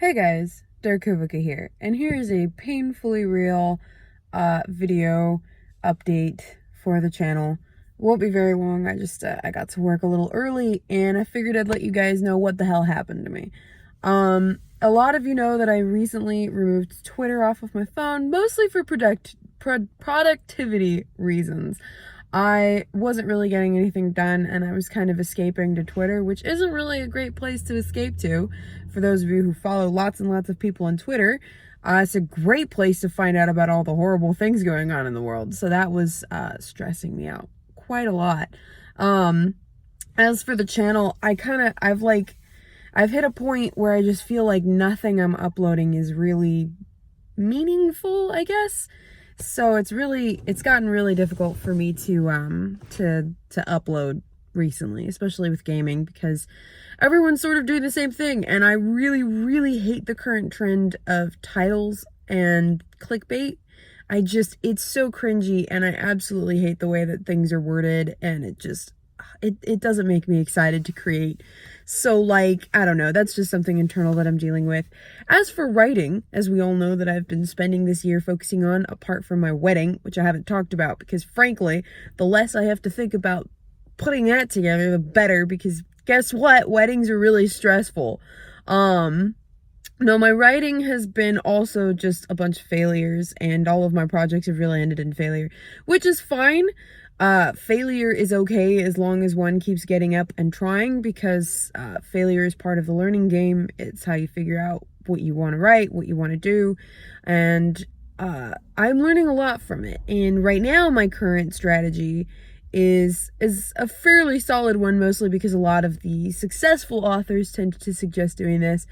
Hey guys, Darkovica here, and here is a painfully real video update for the channel. It won't be very long. I got to work a little early, and I figured I'd let you guys know what the hell happened to me. A lot of you know that I recently removed Twitter off of my phone, mostly for productivity reasons. I wasn't really getting anything done, and I was kind of escaping to Twitter, which isn't really a great place to escape to. For those of you who follow lots and lots of people on Twitter, it's a great place to find out about all the horrible things going on in the world. So that was stressing me out quite a lot. As for the channel, I've hit a point where I just feel like nothing I'm uploading is really meaningful, I guess. So it's gotten really difficult for me to upload recently, especially with gaming, because everyone's sort of doing the same thing, and I really hate the current trend of titles and clickbait. It's so cringy, and I absolutely hate the way that things are worded, and it doesn't make me excited to create. So, I don't know, that's just something internal that I'm dealing with. As for writing, as we all know that I've been spending this year focusing on, apart from my wedding, which I haven't talked about, because frankly, the less I have to think about putting that together, the better, because guess what? Weddings are really stressful. No, my writing has been also just a bunch of failures, and all of my projects have really ended in failure, which is fine. Failure is okay as long as one keeps getting up and trying, because failure is part of the learning game. It's how you figure out what you want to write, what you want to do, and I'm learning a lot from it. And right now, my current strategy is a fairly solid one, mostly because a lot of the successful authors tend to suggest doing this.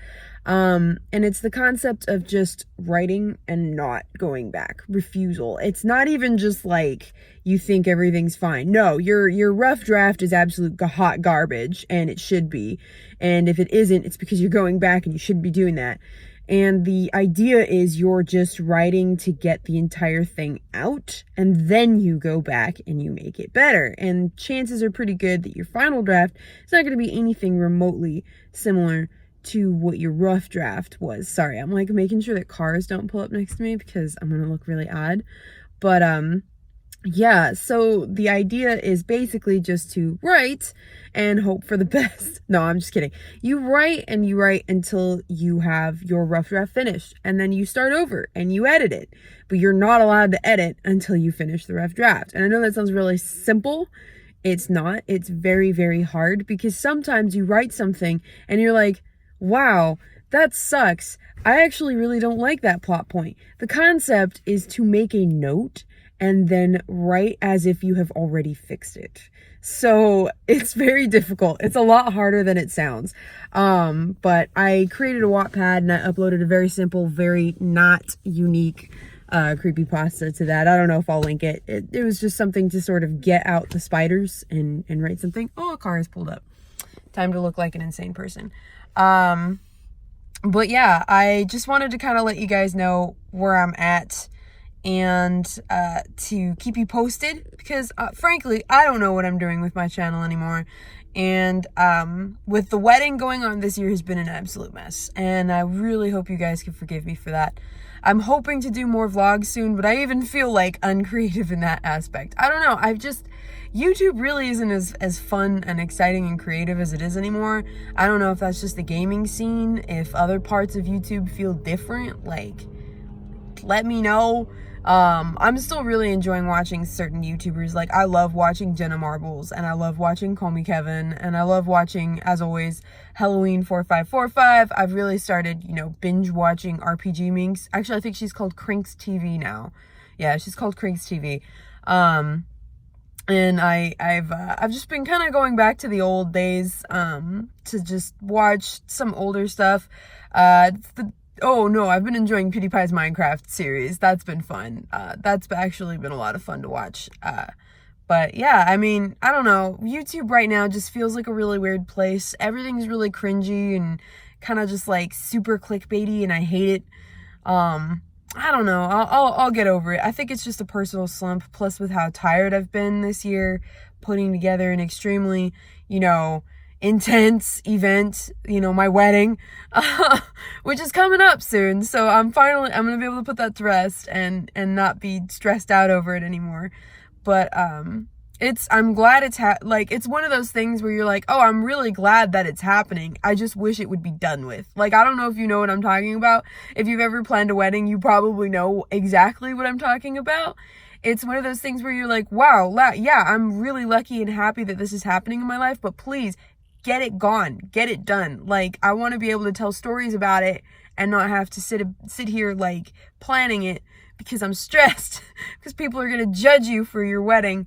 And it's the concept of just writing and not going back. Refusal. It's not even just like you think everything's fine. No, your rough draft is absolute hot garbage, and it should be. And if it isn't, it's because you're going back, and you shouldn't be doing that. And the idea is you're just writing to get the entire thing out, and then you go back and you make it better. And chances are pretty good that your final draft is not going to be anything remotely similar to what your rough draft was. Sorry, I'm making sure that cars don't pull up next to me because I'm going to look really odd. But yeah, so the idea is basically just to write and hope for the best. No, I'm just kidding. You write and you write until you have your rough draft finished, and then you start over and you edit it. But you're not allowed to edit until you finish the rough draft. And I know that sounds really simple. It's not. It's very hard, because sometimes you write something and you're like, wow, that sucks. I actually really don't like that plot point. The concept is to make a note and then write as if you have already fixed it. So it's very difficult. It's a lot harder than it sounds. But I created a Wattpad, and I uploaded a very simple, very not unique creepypasta to that. I don't know if I'll link it. It was just something to sort of get out the spiders and write something. Oh, a car has pulled up. Time to look like an insane person. But yeah, I just wanted to kind of let you guys know where I'm at, and to keep you posted, because frankly, I don't know what I'm doing with my channel anymore. And with the wedding going on this year has been an absolute mess, and I really hope you guys can forgive me for that. I'm hoping to do more vlogs soon, but I even feel uncreative in that aspect. I don't know, YouTube really isn't as fun and exciting and creative as it is anymore. I don't know if that's just the gaming scene, if other parts of YouTube feel different, let me know. I'm still really enjoying watching certain YouTubers. I love watching Jenna Marbles, and I love watching Call Me Kevin, and I love watching, as always, Halloween 4545. I've really started, binge watching RPG Minx. Actually, I think she's called Crinks TV now. Yeah, she's called Crinks TV. And I've just been kind of going back to the old days, to just watch some older stuff. Oh no, I've been enjoying PewDiePie's Minecraft series. That's been fun. That's actually been a lot of fun to watch. But yeah, I mean, I don't know. YouTube right now just feels like a really weird place. Everything's really cringy and kind of just super clickbaity, and I hate it. I don't know. I'll get over it. I think it's just a personal slump, plus with how tired I've been this year, putting together an extremely, intense event, you know, my wedding, which is coming up soon. So I'm going to be able to put that to rest and not be stressed out over it anymore. But, I'm glad it's like, it's one of those things where you're like, oh, I'm really glad that it's happening. I just wish it would be done with. Like, I don't know if you know what I'm talking about. If you've ever planned a wedding, you probably know exactly what I'm talking about. It's one of those things where you're like, wow, yeah, I'm really lucky and happy that this is happening in my life, but please get it gone, get it done. Like, I want to be able to tell stories about it and not have to sit here like planning it because I'm stressed because people are going to judge you for your wedding.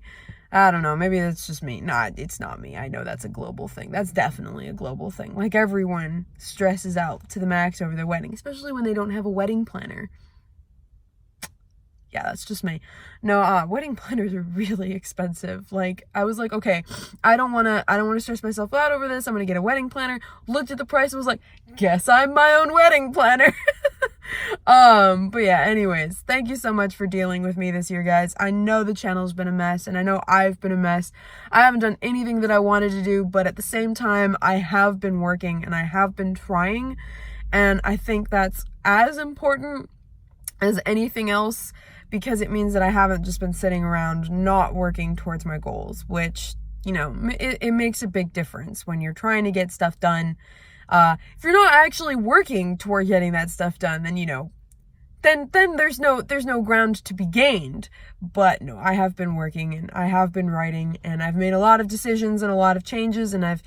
I don't know, maybe that's just me. Nah, it's not me. I know that's a global thing. That's definitely a global thing. Like, everyone stresses out to the max over their wedding, especially when they don't have a wedding planner. Yeah, that's just me. No, wedding planners are really expensive. Like, I was like, okay, I don't want to stress myself out over this. I'm going to get a wedding planner. Looked at the price and was like, guess I'm my own wedding planner. But yeah, anyways, thank you so much for dealing with me this year, guys. I know the channel's been a mess, and I know I've been a mess. I haven't done anything that I wanted to do, but at the same time, I have been working and I have been trying, and I think that's as important as anything else, because it means that I haven't just been sitting around not working towards my goals, which, you know, it makes a big difference when you're trying to get stuff done. If you're not actually working toward getting that stuff done, then, you know, then there's no ground to be gained. But no, I have been working and I have been writing, and I've made a lot of decisions and a lot of changes, and I've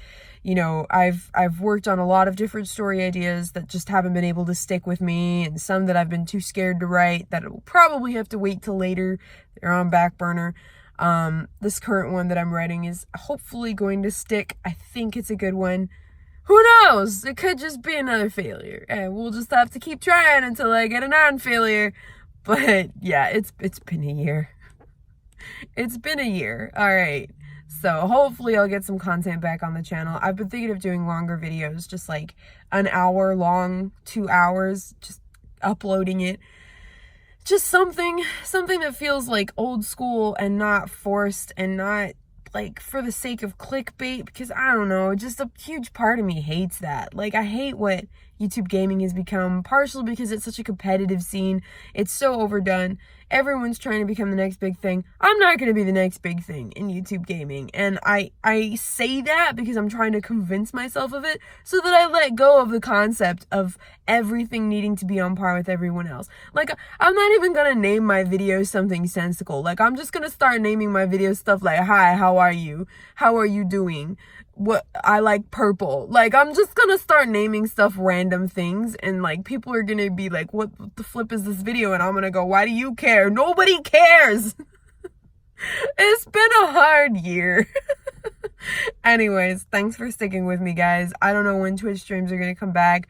worked on a lot of different story ideas that just haven't been able to stick with me, and some that I've been too scared to write that will probably have to wait till later. They're on back burner. This current one that I'm writing is hopefully going to stick. I think it's a good one. Who knows? It could just be another failure, and we'll just have to keep trying until I get a non-failure. But yeah, it's been a year. It's been a year. All right. So hopefully I'll get some content back on the channel. I've been thinking of doing longer videos, just like an hour long, 2 hours, just uploading it. Just something that feels like old school and not forced and not like for the sake of clickbait, because I don't know, just a huge part of me hates that. Like, I hate what YouTube gaming has become, partially because it's such a competitive scene. It's so overdone. Everyone's trying to become the next big thing. I'm not going to be the next big thing in YouTube gaming. And I say that because I'm trying to convince myself of it so that I let go of the concept of everything needing to be on par with everyone else. Like, I'm not even going to name my videos something sensical. Like, I'm just going to start naming my videos stuff like, hi, how are you? How are you doing? What I like purple. Like, I'm just gonna start naming stuff random things, and like people are gonna be like, what the flip is this video? And I'm gonna go, why do you care? Nobody cares. It's been a hard year. Anyways, thanks for sticking with me, guys. I don't know when Twitch streams are gonna come back.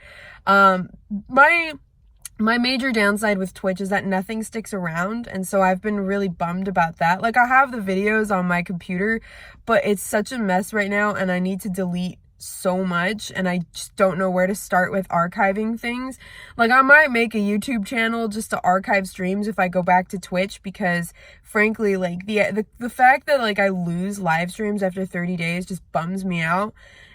My major downside with Twitch is that nothing sticks around, and so I've been really bummed about that. Like, I have the videos on my computer, but it's such a mess right now, and I need to delete so much, and I just don't know where to start with archiving things. Like, I might make a YouTube channel just to archive streams if I go back to Twitch, because frankly, like, the fact that like I lose live streams after 30 days just bums me out.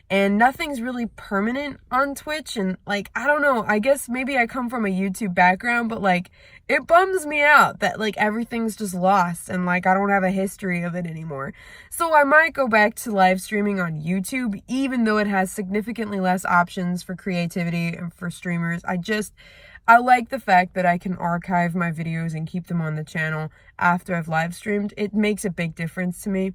And nothing's really permanent on Twitch, and like, I don't know, I guess maybe I come from a YouTube background, but like, it bums me out that like everything's just lost and like I don't have a history of it anymore. So I might go back to live streaming on YouTube, even though it has significantly less options for creativity and for streamers. I like the fact that I can archive my videos and keep them on the channel after I've live streamed. It makes a big difference to me.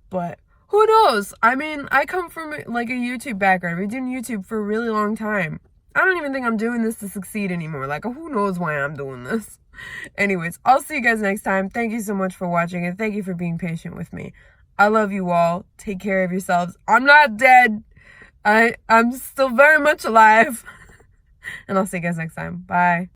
But who knows? I mean, I come from like a YouTube background. I've been doing YouTube for a really long time. I don't even think I'm doing this to succeed anymore. Like, who knows why I'm doing this? Anyways, I'll see you guys next time. Thank you so much for watching, and thank you for being patient with me. I love you all. Take care of yourselves. I'm not dead. I'm still very much alive. And I'll see you guys next time. Bye.